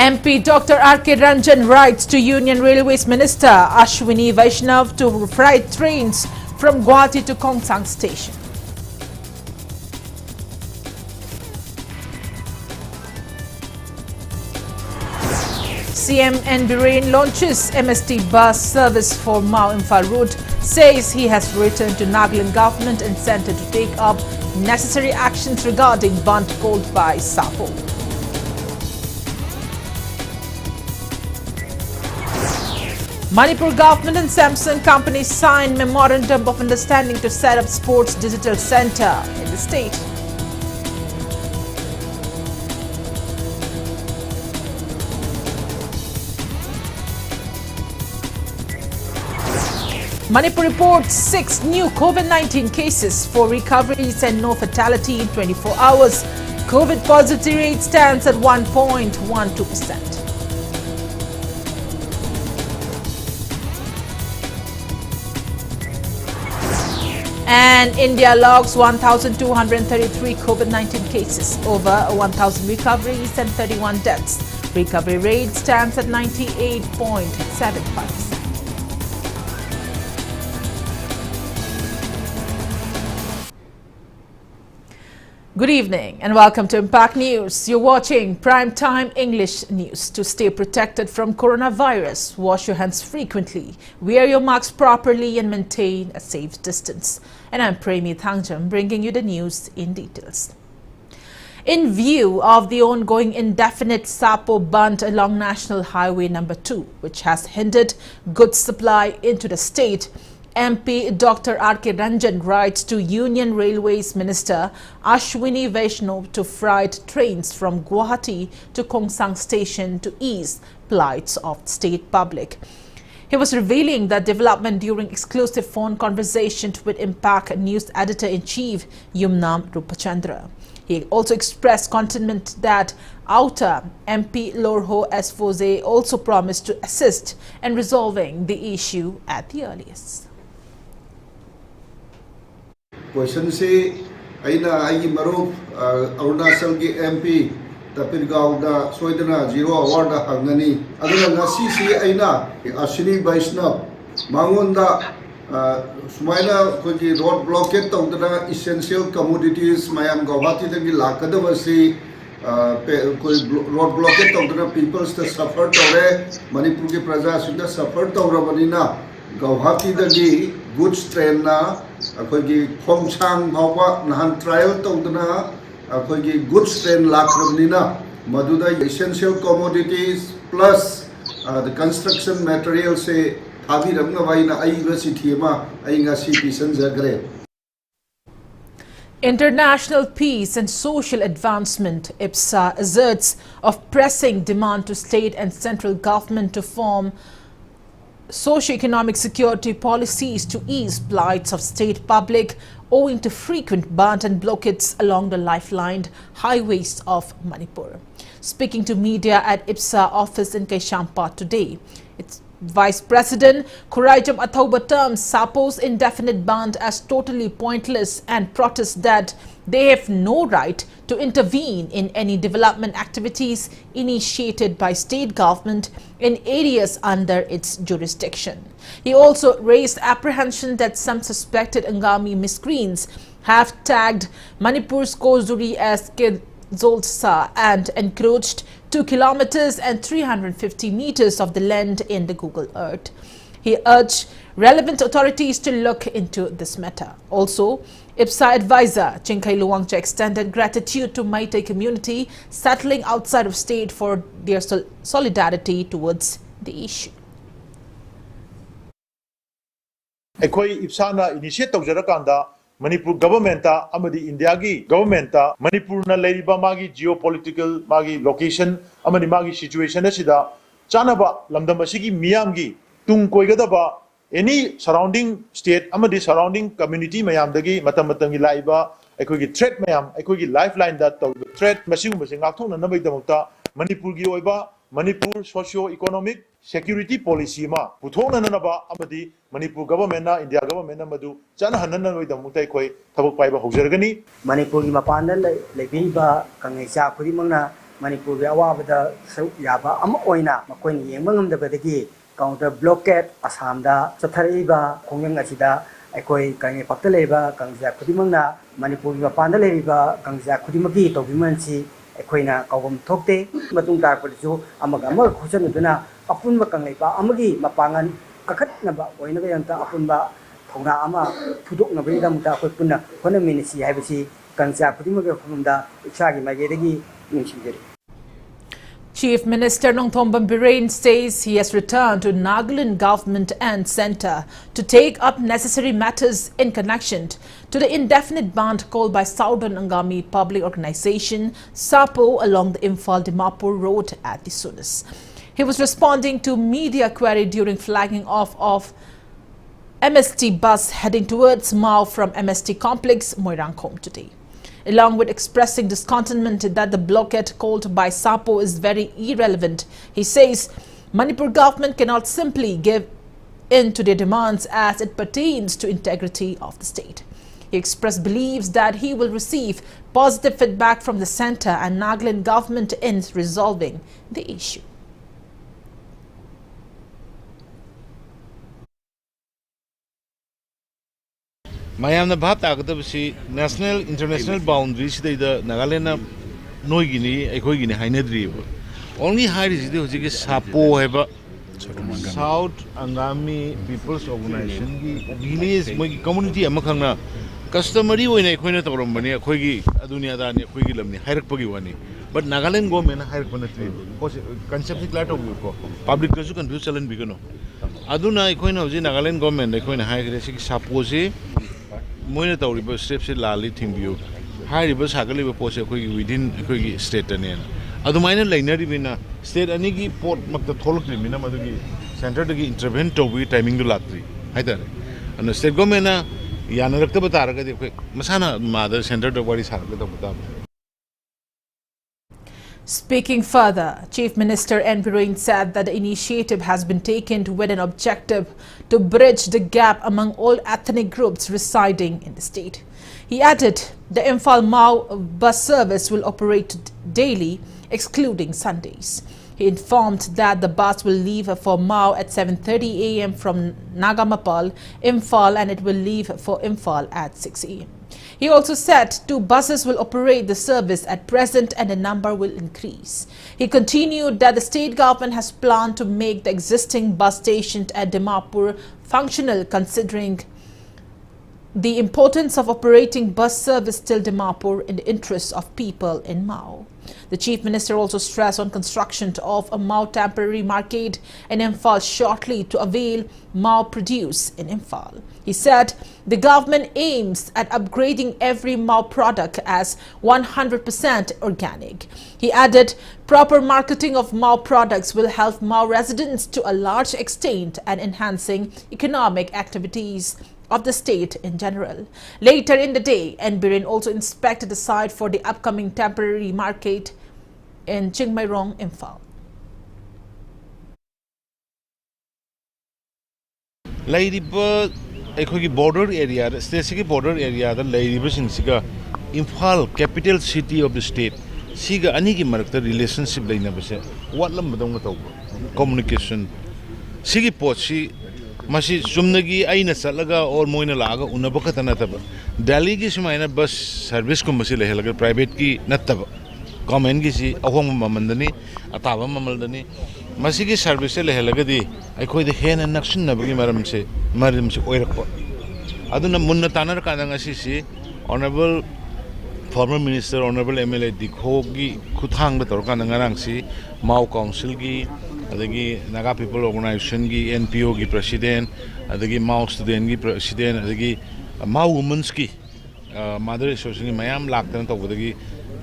MP Dr. R.K. Ranjan writes to Union Railways Minister Ashwini Vaishnav to freight trains from Guwahati to Kongsang Station. CM N. Biren launches MST bus service for Mau Imphal route, says he has written to Nagaland government and centre to take up necessary actions regarding band called by SAPO. Manipur government and Samsung company signed memorandum of understanding to set up sports digital centre in the state. Manipur reports 6 new COVID-19 cases, 4 recoveries and no fatality in 24 hours. COVID positivity rate stands at 1.12%. And India logs 1,233 COVID-19 cases, over 1,000 recoveries and 31 deaths. Recovery rate stands at 98.75%. Good evening and welcome to Impact News. You're watching Primetime English News. To stay protected from coronavirus, wash your hands frequently, wear your masks properly and maintain a safe distance. And I'm PREMI THANGJAM bringing you the news in details. In view of the ongoing indefinite SAPO band along National Highway number 2, which has hindered goods supply into the state, MP Dr. R.K. Ranjan writes to Union Railways Minister Ashwini Vaishnav to freight trains from Guwahati to Kongsang Station to ease plights of state public. He was revealing that development during exclusive phone conversation with Impact News Editor-in-Chief Yumnam Rupachandra. He also expressed contentment that outer MP Lorho Esfoze also promised to assist in resolving the issue at the earliest. Question se aina ai maru Arunachal ki MP Tapirgaon da soidana zero award da hangani aduna ngasi si aina Ashwini Vaishnav mangonda sumaina koji road blockade tawdana essential commodities mayam Guwahati dagi lakadaba si koi road blockade tawdana peoples ta suffer tawre Manipur ki praja sunda suffer tawrabanina Guwahati dagi goods train na akhoi Kongsang bhawa nahan trial tawdana akhoi goods train lakrabnina maduda essential commodities plus the construction materials se thabi ramna vaina aiga sithima ainga si pisan jagre. International Peace and Social Advancement (IPSA) asserts of pressing demand to state and central government to form socio-economic security policies to ease plights of state public owing to frequent band and blockades along the lifeline highways of Manipur. Speaking to media at IPSA office in Kaishampa today, its Vice President Khuraijam Athauba terms SAPO's indefinite ban as totally pointless and protests that they have no right to intervene in any development activities initiated by state government in areas under its jurisdiction. He also raised apprehension that some suspected Angami miscreants have tagged Manipur's Kozuri as Zolsa and encroached 2 kilometers and 350 meters of the land in the Google Earth. He urged relevant authorities to look into this matter. Also, IPSA advisor Chinkai Luwangcha extended gratitude to Meitei community settling outside of state for their solidarity towards the issue. Ekoi IPSA initiate tawjarakanda Manipur government amadi India gi government Manipur na leiriba magi geopolitical magi location amadi magi situation asida chanaba lamdam asigi miyam gi tung koigadaba any surrounding state amadi surrounding community mayam dagi matam matam gi laiba ekoi gi threat mayam ekoi gi lifeline that threat machine machine ngakthong na nabai damokta Manipur gi oiba Manipur socio-economic security policy ma puthong na ba amadi Manipur government na India government na madu chana hanan na da mutai khoi thabuk paiba haujargani Manipur gi mapanda leibiba kangai cha khuri mangna Manipur awabada yaba oina makoini yengmangam da badagi counter blockade Assamda chathariba khongyang asida aikoi kangi paktaleba kangja khudimangna Manipur ba pandaleba kangja khudimagi tobimansi aikoina kawam thokte matung dar padu amaga amag khusanuduna apunba kanglaiba amagi mapangan kakhatnaba oina bayanta apunba thongna ama thudokna bayda muta khoi punna hona minisi haibasi kangja khudimagi khumda ichagi magedagi ningsinjeri. Chief Minister Nongthombam Biren says he has returned to Nagaland government and centre to take up necessary matters in connection to the indefinite ban called by Southern Angami Public Organisation SAPO along the Imphal-Dimapur road at the Sunas. He was responding to media query during flagging off of MST bus heading towards Mao from MST complex Moirangkhom today. Along with expressing discontentment that the blockade called by SAPO is very irrelevant, he says Manipur government cannot simply give in to their demands as it pertains to integrity of the state. He expressed beliefs that he will receive positive feedback from the centre and Nagaland government in resolving the issue. Mayamna bhat tagadabsi national international boundaries the Nagaland noigini ekoigini hainadri only high is the hojiki SAPO have South Angami People's Organization ki village moi community amakhangna customary oina ekoina torombani ekhoigi adunia da ni ekhoigi lamni hairakpagi wani but Nagaland government hairakpana tri concept clear to ko public su confuse chalan bigano aduna ekoina hoji Nagaland government ekoina haigre si SAPO se moina tawriba steps se lali thingbiu hairiba sagaliba pose khoi within khoi state ane adumaina lainari bina state ani gi port makta tholokri mina madugi center gi intervene to bi timing du latri haidare and state government na yana rakta bataraga de masana mother center to body sarga to bata. Speaking further, Chief Minister N. Biren said that the initiative has been taken with an objective to bridge the gap among all ethnic groups residing in the state. He added the Imphal-Mao bus service will operate daily, excluding Sundays. He informed that the bus will leave for Mao at 7:30 a.m. from Nagamapal, Imphal, and it will leave for Imphal at 6 a.m. He also said 2 buses will operate the service at present and the number will increase. He continued that the state government has planned to make the existing bus station at Dimapur functional, considering the importance of operating bus service till Dimapur in the interests of people in Mao. The Chief Minister also stressed on construction of a Mao temporary market in Imphal shortly to avail Mao produce in Imphal. He said the government aims at upgrading every Mao product as 100% organic. He added proper marketing of Mao products will help Mao residents to a large extent and enhancing economic activities of the state in general. Later in the day, N. Biren also inspected the site for the upcoming temporary market in Chingmairong, Imphal. Lairiba ekhogi border area, state border area, the Lairiba Sinsiga, Imphal, capital city of the state. Siga aniki marakta relationship laina base. What lammadong to communication. Sigi pochi Masi sumnagi aina salaga or moina laga unabaka nataba. Delhi ki sumaina bus service ko masi lehelaga private ki nataba. Government ki si ahong mamandani ataba mamaldani. Masi ki service lehelaga di ay koi de hen nakshin na bagi maram se oirakpa. Aduna munna tanar ka nga si honorable former minister honorable MLA dikho ki khuthang da tor ka nga rang si Mao council ki adagi Naga People Organization ki NPO ki president adagi Mao student ki president adagi Mao women's ki mother association ki mayam laktan to adagi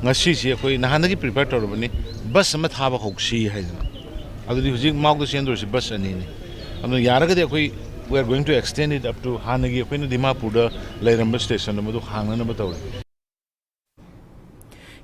ngasi si khoi nahana ki prepare tor bani bus ma thaba hoksi haidana adagi hujik Mao ko sendor si bus ani ni anu yaraga de khoi we are going to extend it up to hanagi khoi na Dimapur da Lairamba station ma du hangna na bataw.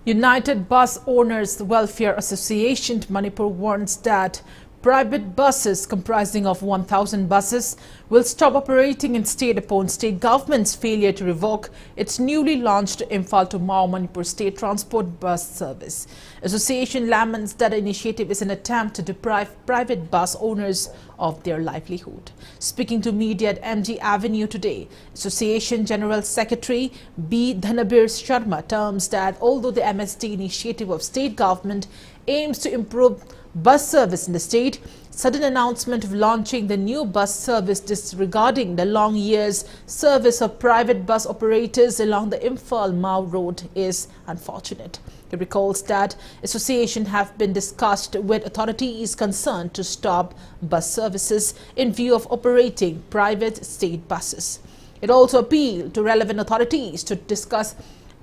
United Bus Owners Welfare Association Manipur warns that Private buses comprising of 1,000 buses will stop operating in state upon state government's failure to revoke its newly launched Imphal to Mao Manipur State Transport Bus Service. Association laments that the initiative is an attempt to deprive private bus owners of their livelihood. Speaking to media at MG Avenue today, Association General Secretary B. Dhanabir Sharma terms that although the MST initiative of state government aims to improve bus service in the state, sudden announcement of launching the new bus service disregarding the long years service of private bus operators along the Imphal-Mao road is unfortunate. He recalls that association have been discussed with authorities concerned to stop bus services in view of operating private state buses. It also appealed to relevant authorities to discuss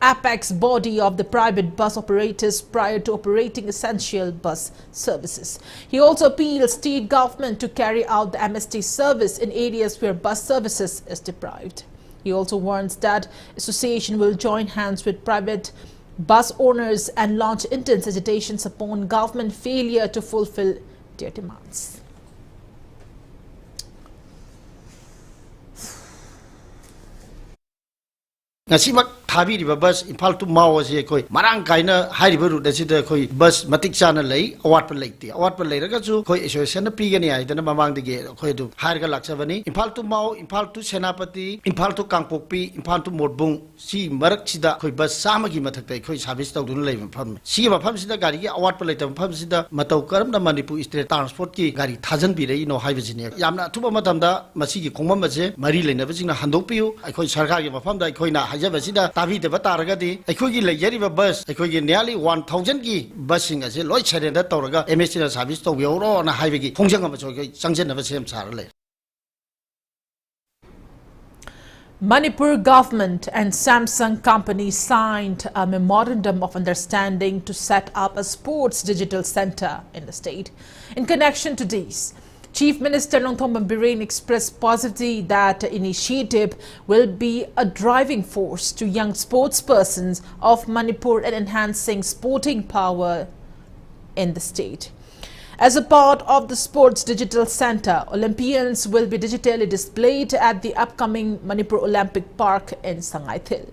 apex body of the private bus operators prior to operating essential bus services. He also appealed state government to carry out the MST service in areas where bus services is deprived. He also warns that association will join hands with private bus owners and launch intense agitations upon government failure to fulfill their demands. Ngasimak thabiriba bus Imphal to Mao ase koi marang kaina hairiba route asida koi bus matik chana lei awatpa leiraga chu koi association na pigani aidana mamang dige koi du hairga laksabani Imphal to Mao, Imphal to Senapati, Imphal to Kangpokpi, Imphal to Morbung si marak sida koi bus samagi mathaktai koi service tawdun lei mafam si mafam sida gari gi awatpa leita mafam sida matau karam na Manipur state transport ki gari thajan bi rei no haibajini yamna thuba matamda masigi khongmam ase mari leina bajingna handokpiu aikoi sarkar gi mafam da aikoi na hajabasida tabi de bataragadi aikoi gi leijariba bus aikoi gi nearly 1000 gi busing ase loi surrender tawraga MSC na service tawbioro na haibagi khongjang ama choi changjen na sem sarale. Manipur government and Samsung company signed a memorandum of understanding to set up a sports digital center in the state. In connection to this, Chief Minister Nongthongban Birren expressed positivity that the initiative will be a driving force to young sportspersons of Manipur and enhancing sporting power in the state. As a part of the Sports Digital Center, Olympians will be digitally displayed at the upcoming Manipur Olympic Park in Sangaithil.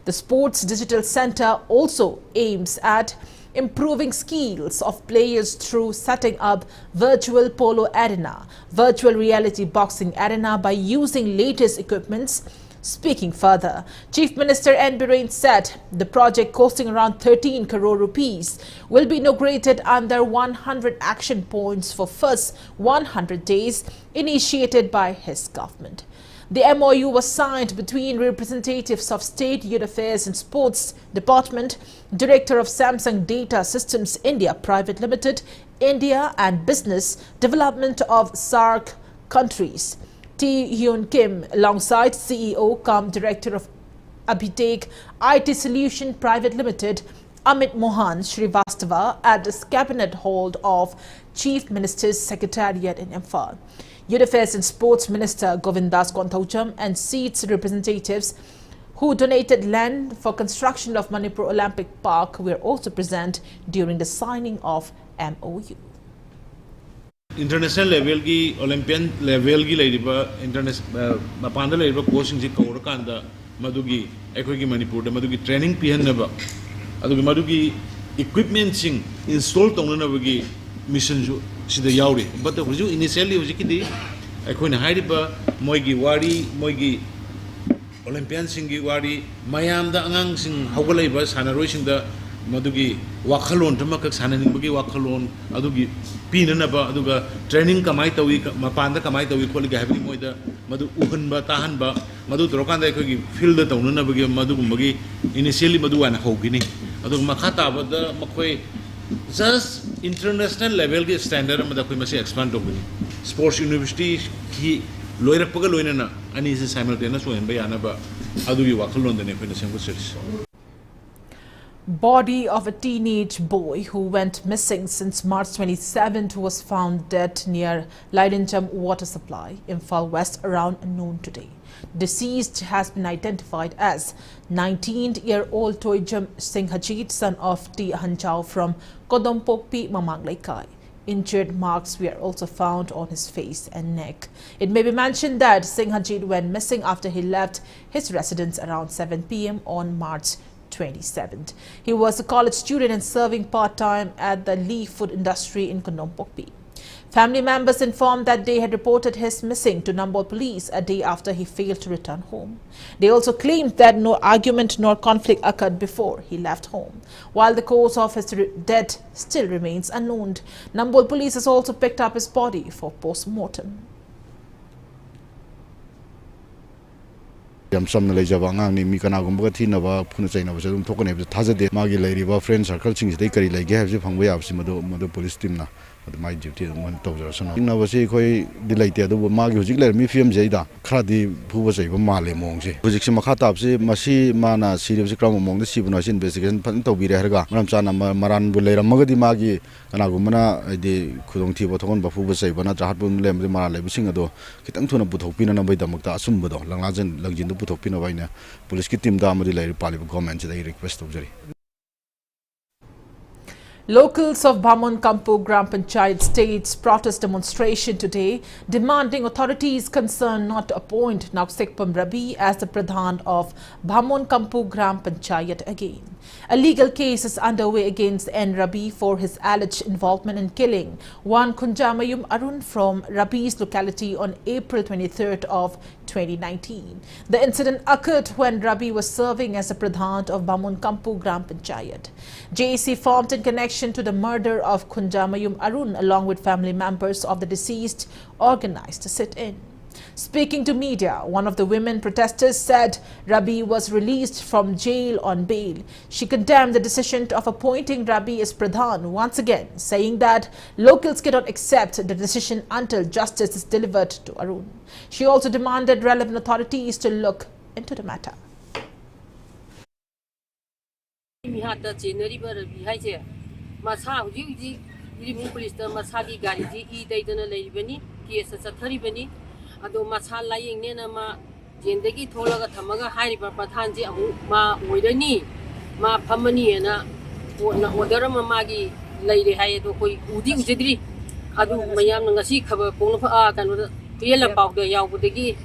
The Sports Digital Center also aims at improving skills of players through setting up virtual polo arena, virtual reality boxing arena by using latest equipments. Speaking further, Chief Minister N. Birren said the project costing around 13 crore rupees will be inaugurated under 100 action points for first 100 days initiated by his government. The MOU was signed between representatives of State Youth Affairs and Sports Department, Director of Samsung Data Systems India Private Limited, India and Business Development of SAARC countries, T. Hyun Kim, alongside CEO cum Director of Abhitech IT Solution Private Limited, Amit Mohan Srivastava, at the Cabinet Hall of Chief Minister's Secretariat in Imphal. Youth Affairs and Sports Minister Govindas THANGJAM and seats representatives who donated land for construction of Manipur Olympic Park were also present during the signing of MOU. International level की Olympian level की लेरिबा international मापांडा लेरिबा coaching जी कौर कांदा मधुगी एकोई की Manipur day मधुगी training पिहन नबा अदुगी मधुगी equipment सिंग install तोंगना नबगी mission जो सिद्ध यावरी but हुजु initially हुजु की दी एकोई न हाइरिबा मोइगी वारी मोइगी Olympian सिंग की वारी मायाम दा अंगांग सिंग हौगलाइबा सानारोई सिंग दा मधुगी वाखलोन तमक साननिंबगी वाखलोन अदुगी पीननबा अदुगा ट्रेनिंग कमाई तवी मपानदा कमाई तवी खोलि गाहबी मोइदा मधु उहनबा ताहनबा मधु दरोकांदा एखोगी फील्ड तौननबगी मधुगुमबगी इनिशियली मधु वाना होगिनी अदु मखा ताबदा मखोय जस्ट इंटरनेशनल लेवल के स्टैंडर्ड मदा कोई मसे एक्सपांड होगिनी स्पोर्ट्स यूनिवर्सिटी की लोइरकपगा लोइनना अनि से साइमल्टेनियस होयनबा यानबा अदुगी वाखलोन दने कोइना सेंगो service. Body of a teenage boy who went missing since March 27th was found dead near THANGJAM water supply, Imphal West, around noon today. Deceased has been identified as 19-year-old Toijam Singh Hajit, son of T. Hanchao from Kodompokpi, Mamang Laikai. Injured marks were also found on his face and neck. It may be mentioned that Singhajit went missing after he left his residence around 7 p.m. on March 27th. He was a college student and serving part-time at the Lee food industry in Kondompokpi. Family members informed that they had reported his missing to Nambol police a day after he failed to return home. They also claimed that no argument nor conflict occurred before he left home. While the cause of his death still remains unknown, Nambol police has also picked up his body for post-mortem. Yam samna lejaba ngang ni mi kana gumba thina ba phuna chaina ba dum thokane ba thajade magi leiriba friend circle ching dei kari lege habse phangba yabsi madu police team na my duty mon tawjar sana ingna ba se khoi dilaite adu magi hujik ler mi film jaida khadi phuba chaiba male mong se hujik se makha tap se masi mana serious kram mong de sibuna sin investigation phan tawbi re harga maram chana maran bu leiram magadi magi kana gumna de khudong thi ba thon ba phuba chaiba na jahat bu lem de mara lebi sing ado kitang thuna bu thokpina na bai damakta asum ba do langlajen langjin du puthokpina baina police ki team da amadi lairi pali government se dai request tawjari. Locals of Bhamon Kampu Gram Panchayat staged protest demonstration today, demanding authorities concerned not to appoint Nauksekpam Rabi as the Pradhan of Bhamon Kampu Gram Panchayat again. A legal case is underway against N. Rabi for his alleged involvement in killing one Kunjamayum Arun from Rabi's locality on April 23rd of 2019. The incident occurred when Rabi was serving as a Pradhan of Bhamon Kampu Gram Panchayat. JAC formed in connection to the murder of Kunjamayum Arun along with family members of the deceased organized a sit-in. Speaking to media, one of the women protesters said Rabi was released from jail on bail. She condemned the decision of appointing Rabi as Pradhan once again, saying that locals cannot accept the decision until justice is delivered to Arun. She also demanded relevant authorities to look into the matter. Ado masa laying nena ma jendegi tholaga thamaga hairiba pradhanji amu ma oirani ma phamani na order ma magi leire hai do koi udi ujidri adu mayam ngasi khabar pong pha kanu tela paw da yawbudegi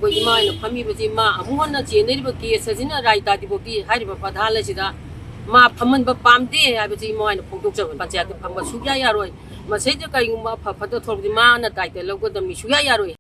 koi imai na phami baji ma amu honna jeneri ba case ajina raita di boki hairiba pradhan la sida ma phaman ba pamde ha baji moi na phongtok jaban panchayat phamba sugya yaroi ma sei je kai nguma pha pha do thordi ma na title logodam mi sugya yaroi.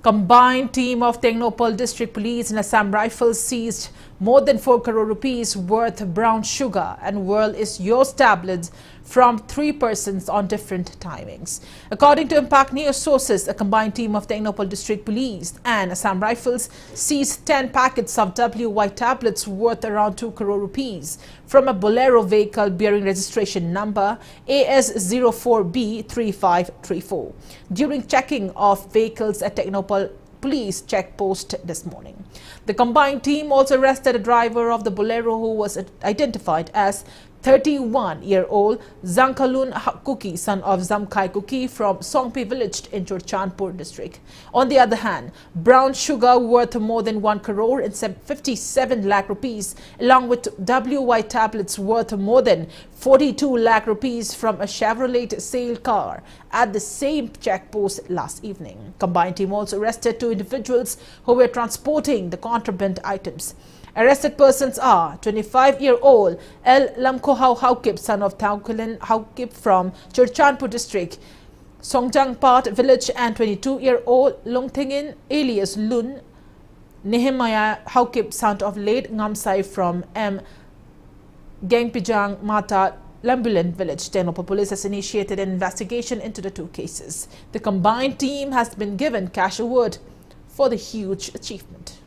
Combined team of Thangjam District Police and Assam Rifles seized more than 4 crore rupees worth brown sugar and World is Yours tablets from 3 persons on different timings. According to Impact News sources, a combined team of Thangjam District Police and Assam Rifles seized 10 packets of WY tablets worth around 2 crore rupees from a Bolero vehicle bearing registration number AS04B3534 during checking of vehicles at Thangjam Police checkpost this morning. The combined team also arrested a driver of the Bolero who was identified as 31-year-old Zankalun Kuki, son of Zamkai Kuki from Songpi village in Churchandpur district. On the other hand, brown sugar worth more than 1 crore and 57 lakh rupees along with WY tablets worth more than 42 lakh rupees from a Chevrolet sale car at the same checkpost last evening. Combined team also arrested 2 individuals who were transporting the contraband items. Arrested persons are 25-year-old El Lamkohau Haukip, son of Taukulin Haukip from Churchandpur district, Songjangpat village, and 22-year-old Longtingin alias Lun Nehemiah Haukip, son of late Ngamsai from M. Gangpijang Mata Lambulan village. Thangjam police has initiated an investigation into the 2 cases. The combined team has been given cash award for the huge achievement.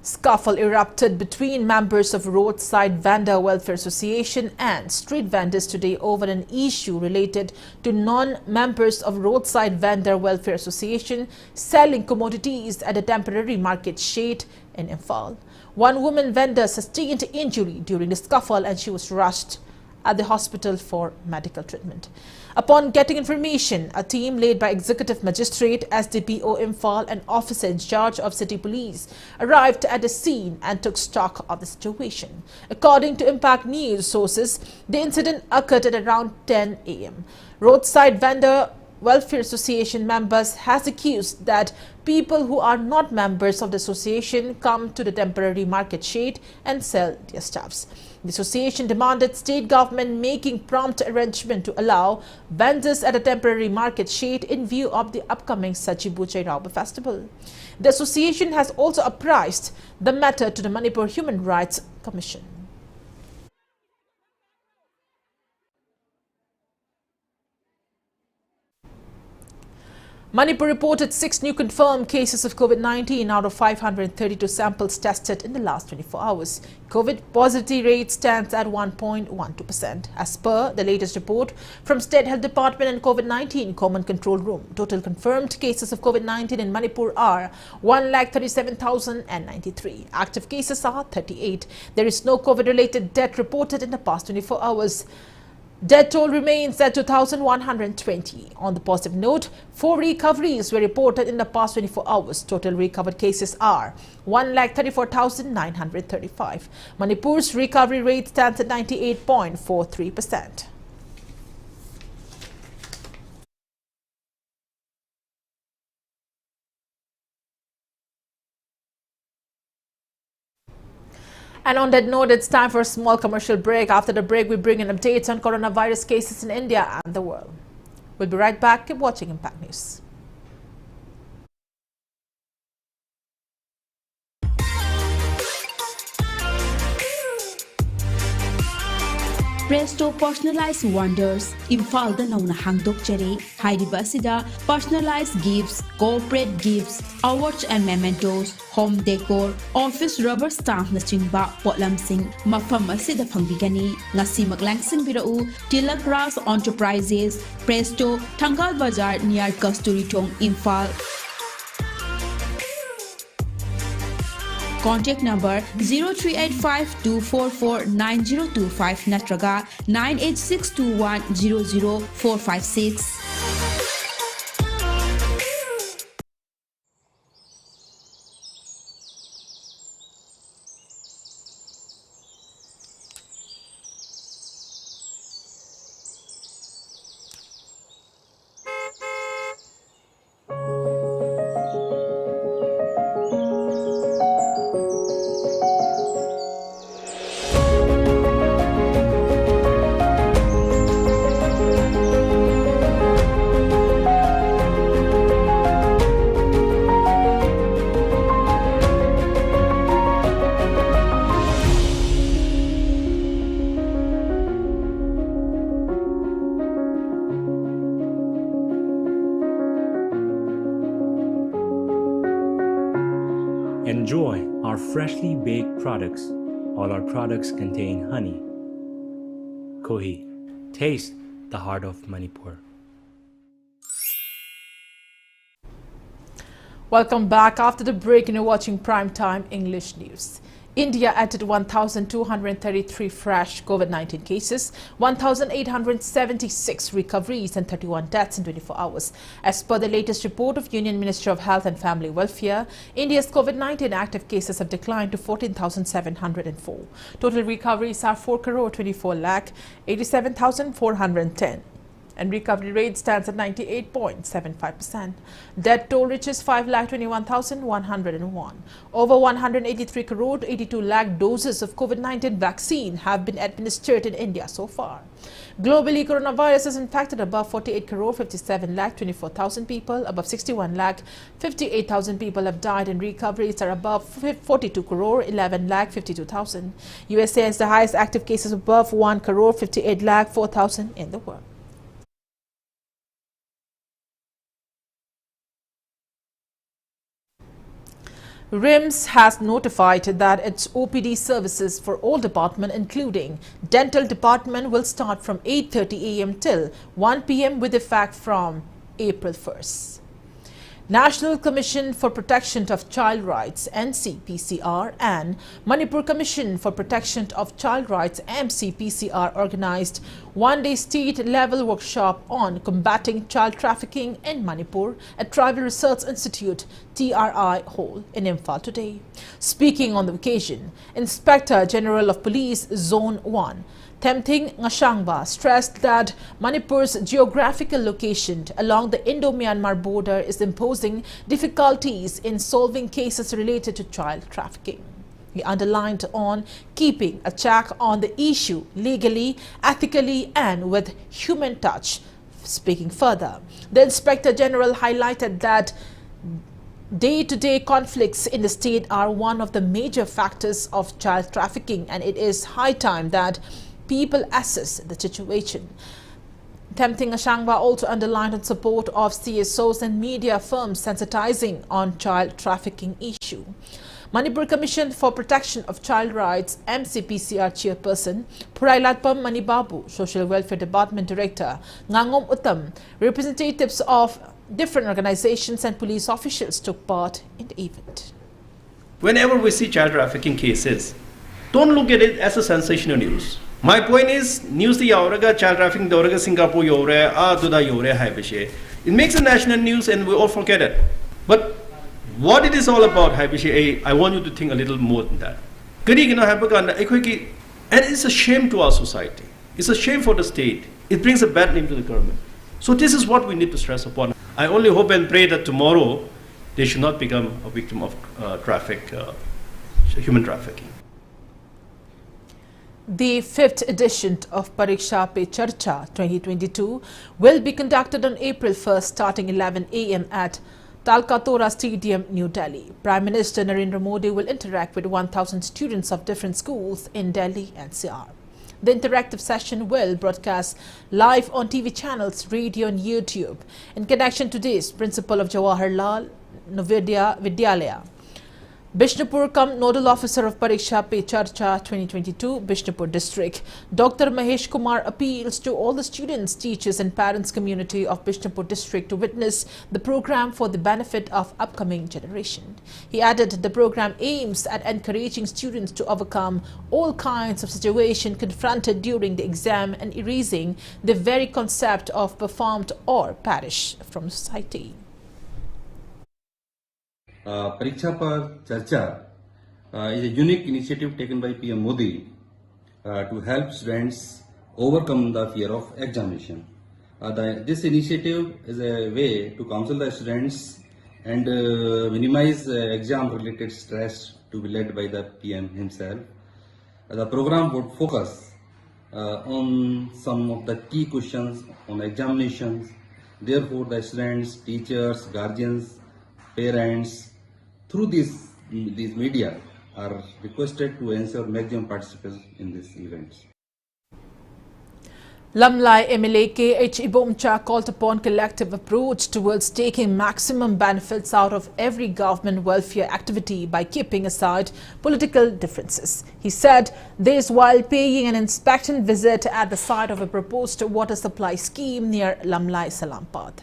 Scuffle erupted between members of Roadside Vendor Welfare Association and street vendors today over an issue related to non-members of Roadside Vendor Welfare Association selling commodities at a temporary market shade in Imphal. One woman vendor sustained injury during the scuffle and she was rushed at the hospital for medical treatment. Upon getting information, a team led by Executive Magistrate, SDPO Imphal, and officer in charge of City Police arrived at the scene and took stock of the situation. According to Impact News sources, the incident occurred at around 10 a.m. Roadside Vendor Welfare Association members has accused that people who are not members of the association come to the temporary market shade and sell their stuffs. The association demanded state government making prompt arrangement to allow vendors at a temporary market shade in view of the upcoming Sajibu Jairaba festival. The association has also apprised the matter to the Manipur Human Rights Commission. Manipur reported 6 new confirmed cases of COVID-19 out of 532 samples tested in the last 24 hours. COVID positivity rate stands at 1.12%. As per the latest report from State Health Department and COVID-19 Common Control Room, total confirmed cases of COVID-19 in Manipur are 137,093. Active cases are 38. There is no COVID-related death reported in the past 24 hours. Death toll remains at 2,120. On the positive note, 4 recoveries were reported in the past 24 hours. Total recovered cases are 134,935. Manipur's recovery rate stands at 98.43%. And on that note, it's time for a small commercial break. After the break, we bring in updates on coronavirus cases in India and the world. We'll be right back. Keep watching Impact News. Presto Personalized Wonders, Imphal da nauna hangdok jare, hairiba asida personalized gifts, corporate gifts, awards and mementos, home decor, office rubber stamp na chingba potlamsing mafam asida phangbigani. Ngasi maglangsing birau Tilak Ras Enterprises, Presto, Thangal Bazar near Kasturi Thong, Imphal. Contact number 0385-244-9025 natraga 98621-00456. Enjoy our freshly baked products. All our products contain honey. Kohi, taste the heart of Manipur. Welcome back. After the break, you're watching Primetime English News. India added 1,233 fresh COVID-19 cases, 1,876 recoveries and 31 deaths in 24 hours. As per the latest report of Union Ministry of Health and Family Welfare, India's COVID-19 active cases have declined to 14,704. Total recoveries are 4,24,87,410. And recovery rate stands at 98.75%. Death toll reaches 5,21,101. Over 183 crore 82 lakh doses of COVID-19 vaccine have been administered in India so far. Globally, coronavirus has infected above 48 crore 57 lakh 24,000 people. Above 61 lakh 58,000 people have died, and recoveries are above 42 crore 11 lakh 52,000. USA has the highest active cases above 1 crore 58 lakh 4,000 in the world. RIMS has notified that its OPD services for all departments, including dental department, will start from 8:30 a.m. till 1 p.m. with effect from April 1st. National Commission for Protection of Child Rights (NCPCR) and Manipur Commission for Protection of Child Rights (MCPCR) organized one-day state-level workshop on combating child trafficking in Manipur at Tribal Research Institute (TRI) Hall in Imphal today. Speaking on the occasion, Inspector General of Police Zone 1 Thangjam stressed that Manipur's geographical location along the Indo-Myanmar border is imposing difficulties in solving cases related to child trafficking. He underlined on keeping a check on the issue legally, ethically and with human touch. Speaking further, the Inspector General highlighted that day-to-day conflicts in the state are one of the major factors of child trafficking, and it is high time that people assess the situation. Thangjam also underlined in support of CSOs and media firms sensitizing on child trafficking issue. Manipur Commission for Protection of Child Rights (MCPCR) Chairperson Purailatpam Manibabu, Social Welfare Department Director Ngangom Uttam, representatives of different organizations and police officials took part in the event. Whenever we see child trafficking cases, don't look at it as a sensational news. My point is, news the yauraga child trafficking doraga Singapore yore duda yore hai bishe. It makes a national news and we all forget it. But what it is all about hai bishe, I want you to think a little more than that. And it's a shame to our society. It's a shame for the state. It brings a bad name to the government. So this is what we need to stress upon. I only hope and pray that tomorrow they should not become a victim of human trafficking. The 5th edition of Pariksha Pe Charcha 2022 will be conducted on April 1st starting 11 a.m. at Talkatora Stadium, New Delhi. Prime Minister Narendra Modi will interact with 1,000 students of different schools in Delhi NCR. The interactive session will broadcast live on TV channels, radio and YouTube. In connection to this, Principal of Jawaharlal Navodaya Vidyalaya, Bishnupur cum Nodal Officer of Pariksha Pe Charcha 2022, Bishnupur District, Dr. Mahesh Kumar appeals to all the students, teachers and parents community of Bishnupur District to witness the program for the benefit of upcoming generation. He added the program aims at encouraging students to overcome all kinds of situations confronted during the exam and erasing the very concept of performed or perish from society. Pariksha Par Charcha is a unique initiative taken by PM Modi to help students overcome the fear of examination. This initiative is a way to counsel the students and minimize exam-related stress to be led by the PM himself. The program would focus on some of the key questions on examinations. Therefore, the students, teachers, guardians, parents, through these media are requested to ensure maximum participation in these events. Lamlai MLA K.H. Ibomcha called upon collective approach towards taking maximum benefits out of every government welfare activity by keeping aside political differences. He said this while paying an inspection visit at the site of a proposed water supply scheme near Lamlai Salampad.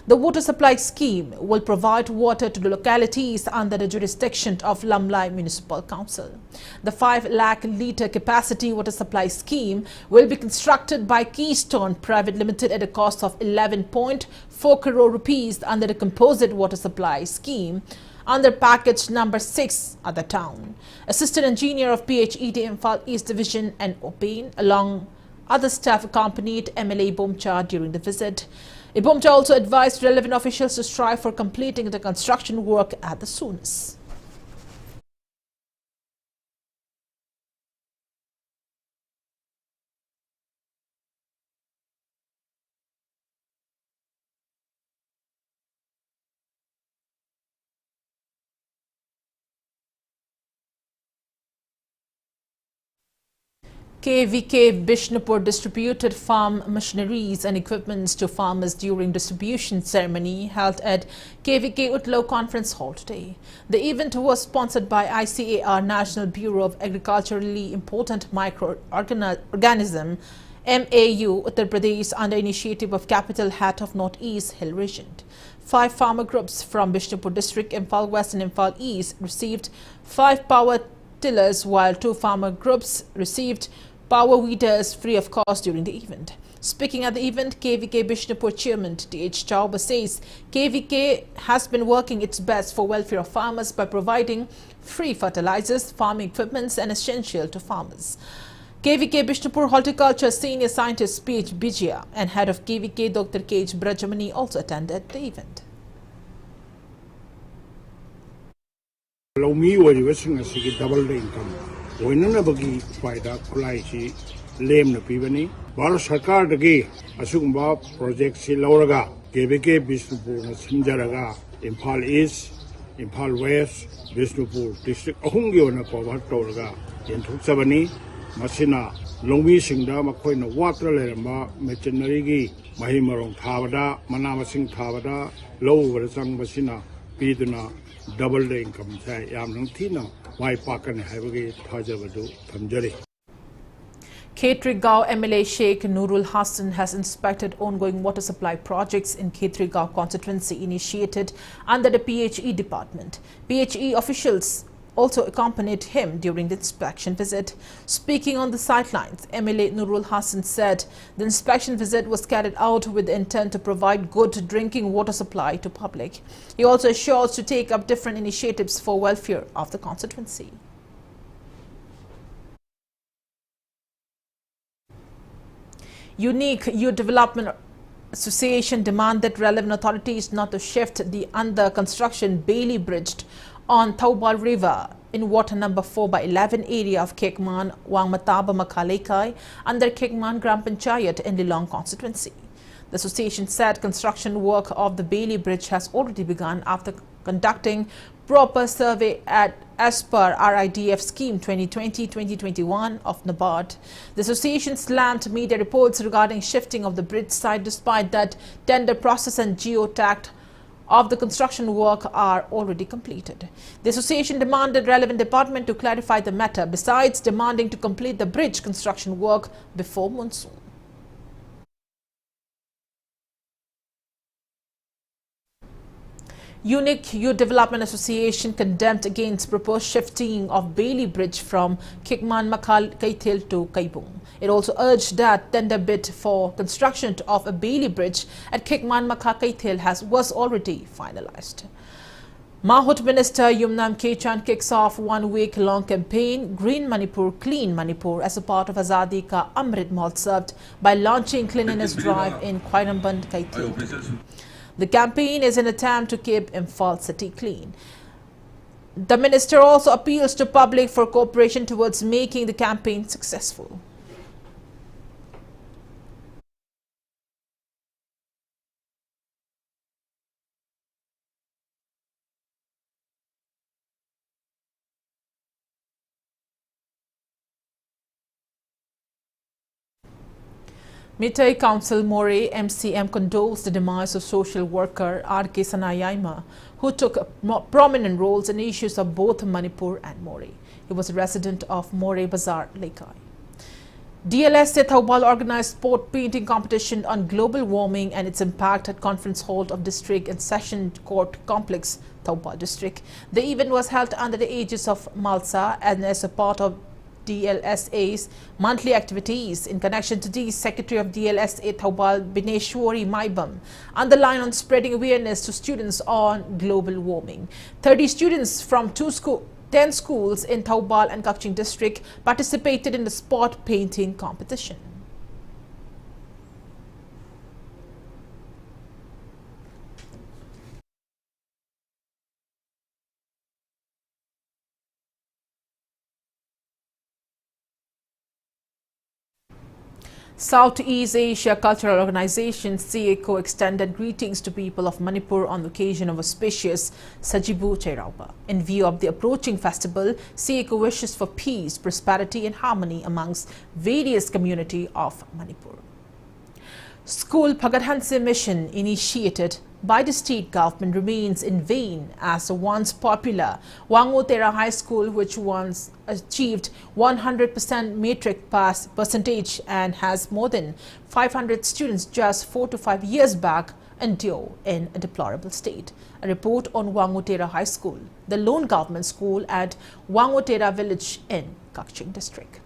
The water supply scheme will provide water to the localities under the jurisdiction of Lamlai Municipal Council. The 5 lakh litre capacity water supply scheme will be constructed by Keystone Private Limited at a cost of 11.4 crore rupees under the composite water supply scheme under package number 6 at the town. Assistant Engineer of PHED Imphal East Division and Opain along other staff accompanied MLA Ibomcha during the visit. Ibomcha also advised relevant officials to strive for completing the construction work at the soonest. KVK Bishnupur distributed farm machineries and equipments to farmers during distribution ceremony held at KVK Utlo Conference Hall today. The event was sponsored by ICAR National Bureau of Agriculturally Important Microorganism MAU, Uttar Pradesh, under initiative of Capital Hat of Northeast Hill Region. 5 farmer groups from Bishnupur district, Imphal West and Imphal East received 5 power tillers, while 2 farmer groups received power weeders free of cost during the event. Speaking at the event, KVK Bishnupur Chairman T.H. Chauba says KVK has been working its best for welfare of farmers by providing free fertilizers, farming equipments and essential to farmers. KVK Bishnupur Horticulture Senior Scientist P.H. Bijia and Head of KVK Dr. K.H. Brajamani also attended the event. Lomi wajibasing asigi double income. Woinana bagi faida kulai si lem na pibani. Bharat Sarkar dagi asugumba project si lauraga KVK Bishnupur na sinjaraga Imphal East, Imphal West, Bishnupur district ahungi ona cover toraga yenthuk sabani. Masina Longbi Singda Makoina water lerama machinery gi Mahimarong Thavada, Manamasing Thavada, low Versang Masina, Piduna, double the income say Yamang Tina, why Pakan Havagi Tajavadu Tamjari. Khetrigao MLA Sheikh Nurul Hassan has inspected ongoing water supply projects in Khetrigao constituency initiated under the PHE department. PHE officials also accompanied him during the inspection visit. Speaking on the sidelines, MLA Nurul Hassan said the inspection visit was carried out with the intent to provide good drinking water supply to public. He also assures to take up different initiatives for welfare of the constituency. Unique Youth Development Association demanded relevant authorities not to shift the under construction Bailey Bridge on Taubal River in water number 4/11 area of Kekman, Wangmataba Makalekai under Kekman Gram Panchayat in Lilong constituency. The association said construction work of the Bailey Bridge has already begun after conducting proper survey as per RIDF scheme 2020-2021 of NABARD. The association slammed media reports regarding shifting of the bridge site despite that tender process and geotag of the construction work are already completed. The association demanded relevant department to clarify the matter, besides demanding to complete the bridge construction work before monsoon. Unique Youth Development Association condemned against proposed shifting of Bailey Bridge from Kekman Makal Kaithil to Kaibung. It also urged that tender bid for construction of a Bailey Bridge at Kekman Makal Kaithil was already finalized. Mahut Minister Yumnam Kechan kicks off one-week-long campaign Green Manipur, Clean Manipur as a part of Azadi Ka Amrit Mahotsav by launching cleanliness drive in Khwairamband Kaithil. The campaign is an attempt to keep Imphal city clean. The minister also appeals to public for cooperation towards making the campaign successful. Mitai Council More MCM condoles the demise of social worker R.K. Sanayaima, who took prominent roles in issues of both Manipur and More. He was a resident of More Bazaar, Lekai. DLS Thoubal organized sport painting competition on global warming and its impact at Conference Hall of District and Session Court Complex, Thoubal District. The event was held under the aegis of MALSA and as a part of DLSA's monthly activities. In connection to these, Secretary of DLSA Thoubal Bineshwari Maibam underlined on spreading awareness to students on global warming. 30 students from 10 schools in Thoubal and Kakching district participated in the spot painting competition. Southeast Asia Cultural Organization (SEACO) extended greetings to people of Manipur on the occasion of auspicious Sajibu Chairaupa. In view of the approaching festival, SEACO wishes for peace, prosperity and harmony amongst various community of Manipur. School Phagadhanse Mission initiated by the state government remains in vain as the once popular Wangotera High School, which once achieved 100% matric pass percentage and has more than 500 students just 4 to 5 years back, endure in a deplorable state. A report on Wangotera High School, the lone government school at Wangotera village in Kakching district.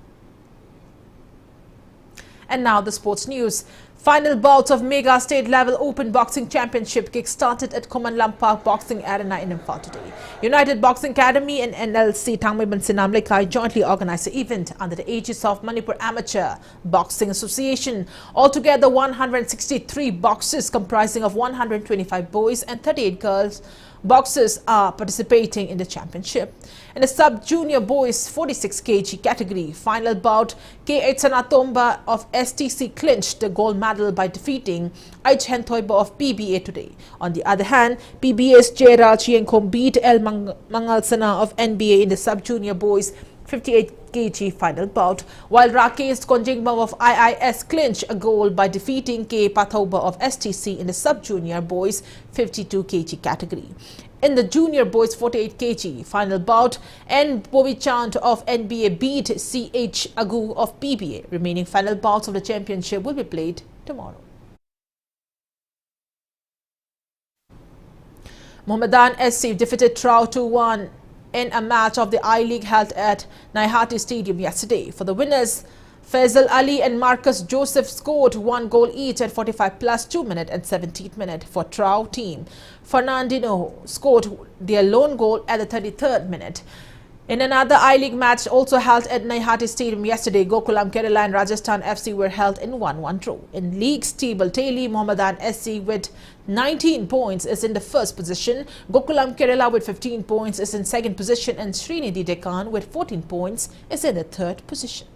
And now the sports news. Final bouts of Mega State Level Open Boxing Championship kick-started at Komanlam Park Boxing Arena in Imphal today. United Boxing Academy and NLC THANGJAM Sinamlekai jointly organized the event under the aegis of Manipur Amateur Boxing Association. Altogether, 163 boxers comprising of 125 boys and 38 girls boxers are participating in the championship. In the sub-junior boys 46 kg category, final bout, K8 Sanatomba of STC clinched the gold medal by defeating Aich Hentoiba of PBA today. On the other hand, PBA's Jera Chienkom beat El Mangalsana of NBA in the sub-junior boys 58 kg final bout, while Rakesh Konjingbam of IIS clinched a gold by defeating K. Pathoba of STC in the sub-junior boys 52 kg category. In the junior boys 48 kg final bout, N. Bovichand of NBA beat CH Agu of PBA. Remaining final bouts of the championship will be played tomorrow. Mohammedan SC defeated Trau 2-1 in a match of the I-League held at Naihati Stadium yesterday. For the winners, Faisal Ali and Marcus Joseph scored 1 goal each at 45 plus 2 minute and 17th minute. For Trau team, Fernandino scored their lone goal at the 33rd minute. In another I-League match also held at Naihati Stadium yesterday, Gokulam Kerala and Rajasthan FC were held in 1-1 draw. In league's table tally, Mohammedan SC with 19 points is in the first position, Gokulam Kerala with 15 points is in second position, and Srinidhi Deccan with 14 points is in the third position.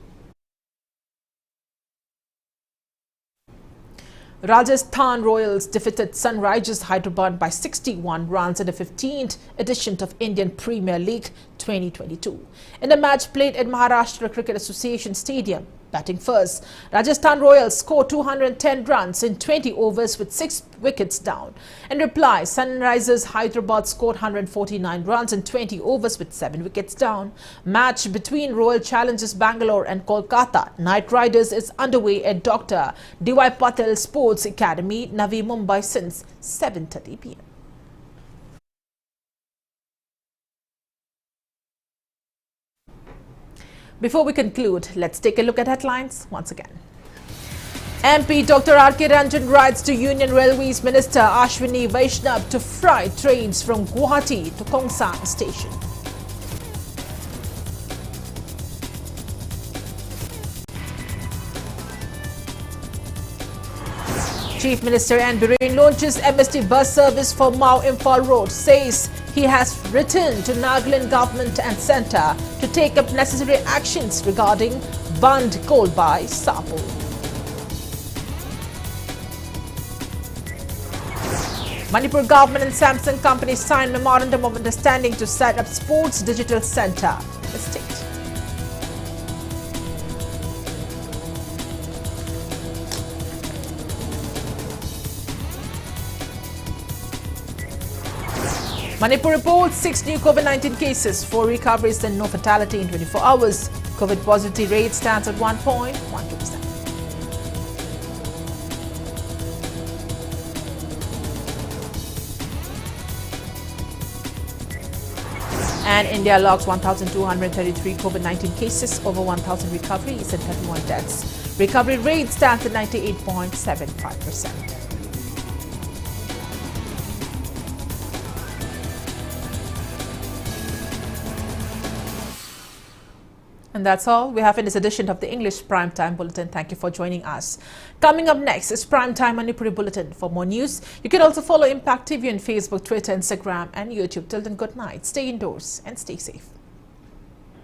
Rajasthan Royals defeated Sunrisers Hyderabad by 61 runs in the 15th edition of Indian Premier League 2022. In a match played at Maharashtra Cricket Association Stadium, batting first, Rajasthan Royals scored 210 runs in 20 overs with 6 wickets down. In reply, Sunrisers Hyderabad scored 149 runs in 20 overs with 7 wickets down. Match between Royal Challengers Bangalore and Kolkata Knight Riders is underway at Dr. D.Y. Patel Sports Academy, Navi Mumbai since 7:30 p.m. Before we conclude, let's take a look at headlines once again. MP Dr. R.K. Ranjan writes to Union Railways Minister Ashwini Vaishnav to fry trains from Guwahati to Kongsang Station. Chief Minister N. Biren launches MST bus service for Mau Imphal Road, says he has written to Nagaland government and centre to take up necessary actions regarding bund coal by Sapo. Manipur government and Samsung company signed memorandum of understanding to set up sports digital centre in the state. Manipur reports 6 new COVID-19 cases, 4 recoveries and no fatality in 24 hours. COVID positivity rate stands at 1.12%. And India logs 1,233 COVID-19 cases, over 1,000 recoveries and 31 deaths. Recovery rate stands at 98.75%. And that's all we have in this edition of the English Primetime Bulletin. Thank you for joining us. Coming up next is Primetime Manipuri Bulletin. For more news, you can also follow Impact TV on Facebook, Twitter, Instagram and YouTube. Till then, good night. Stay indoors and stay safe.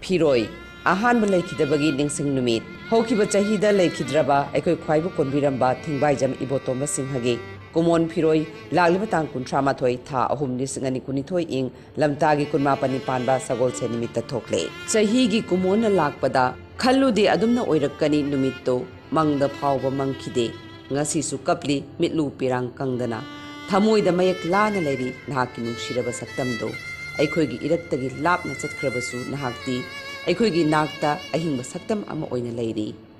Piroi, ahan balai kidabagi ningsing numit. Hoki bachahida lay kidraba, ekoi kwaibu konbiramba, thingbai jam ibotoma singhage. Kumon Piroi, Lalibatang Kuntramathoi, Tha, Ahumnis and Kunithoi ing, Lamtagi Kunmapani Panba, Sagol Senimita Tokle. Sahigi Kumona Lakpada, Kalu de Adumna Oirakani Numito, Mang the Power Monkey Day, Ngasi Sukapli, Mitlu Pirang Kangdana, ꯊꯃꯣꯏꯗ ꯃꯌꯦꯛ ꯂꯥꯅ ꯂꯩꯔꯤ ꯅꯍꯥꯛꯀꯤ ꯅꯨꯡꯁꯤꯔꯕ ꯁꯛꯇꯝꯗꯣ ꯑꯩꯈꯣꯏꯒꯤ ꯏꯔꯛꯇꯒꯤ ꯂꯥꯞꯅ ꯆꯠꯈ꯭ꯔꯕꯁꯨ ꯅꯍꯥꯛꯇꯤ ꯑꯩꯈꯣꯏꯒꯤ ꯅꯥꯛꯇ ꯑꯍꯤꯡꯕ ꯁꯛꯇꯝ ꯑꯃ ꯑꯣꯏꯅ ꯂꯩꯔꯤ